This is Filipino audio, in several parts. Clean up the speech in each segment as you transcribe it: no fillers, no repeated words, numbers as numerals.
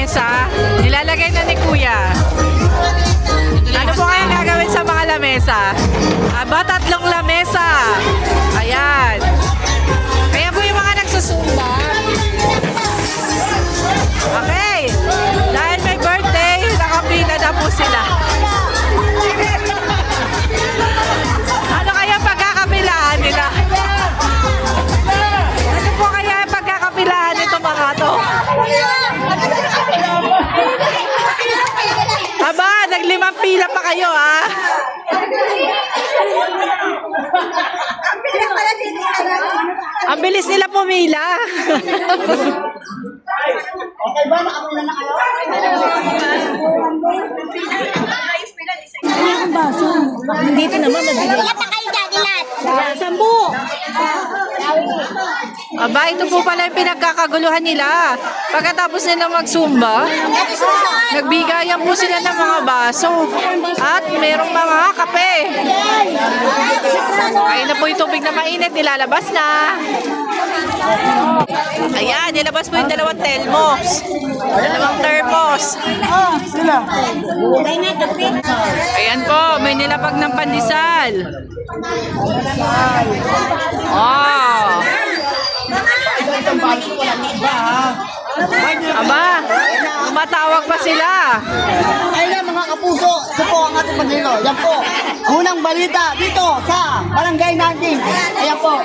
lamesa. Nilalagay na ni Kuya. Ano po kaya gagawin sa mga lamesa? Aba, 3 lamesa. Ayan. Kaya po yung mga nagsusumba. Okay. Dahil may birthday, nakapila na po sila. Ano kaya pagkakapilaan nila? Ano po kaya pagkakapilaan nito mga to? Aba, naglimang pila pa kayo ha? Ang bilis nila pumila. Okay ba? Nakapila na kayo? Ang baso. Dito naman nagbigay. Wala pa kayo dyan, ilan? 10. Aba, ito po pala yung pinagkakaguluhan nila. Pagkatapos nila magsumba, nagbigayan po sila ng mga baso. At merong mga kape. Ayun na po yung tubig na mainit, nilalabas na. Ayan, nilabas po yung 2 telmos. 2 thermos. Ayan po, may nilapag ng pandesal. Oh. Aba, tumatawag pa sila. Ayun mga kapuso, ito po ang ating pagdito. Yan po, unang balita dito sa barangay natin. Ayan po,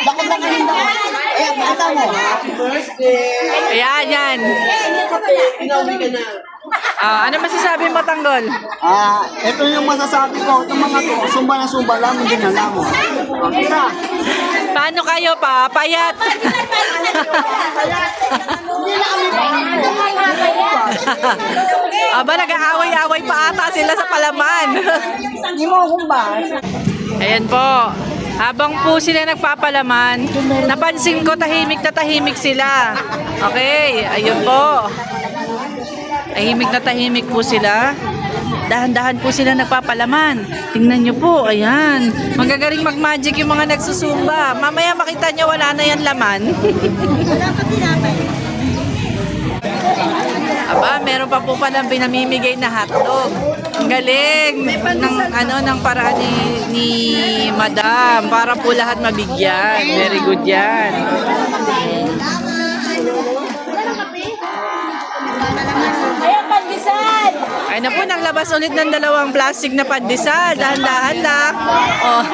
dakot lang kanina. Ayan, makita mo. Ayan, yan. Ano masasabi mo, Tanggol? Ito yung masasabi ko. Itong mga to, sumba na sumba lang, hindi na lang. Kita. Paano kayo pa? Payat. Hindi na kami Aba, nag-aaway-aaway pa ata sila sa palaman. Hindi mo akong ba? Ayan po. Habang po sila nagpapalaman, napansin ko tahimik na tahimik sila. Okay, ayun po. Tahimik po sila. Dahan-dahan po sila nagpapalaman. Tingnan nyo po, ayan. Magagaling mag-magic yung mga nagsusumba. Mamaya makita nyo wala na yan laman. Aba, meron pa po palang pinamimigay na hotdog. Ang galing ng paraan ni Madam para po lahat mabigyan. Very good yan. Ay na po, naglabas ulit ng 2 plastic na pandesal. Dahan-dahan lang. Oh.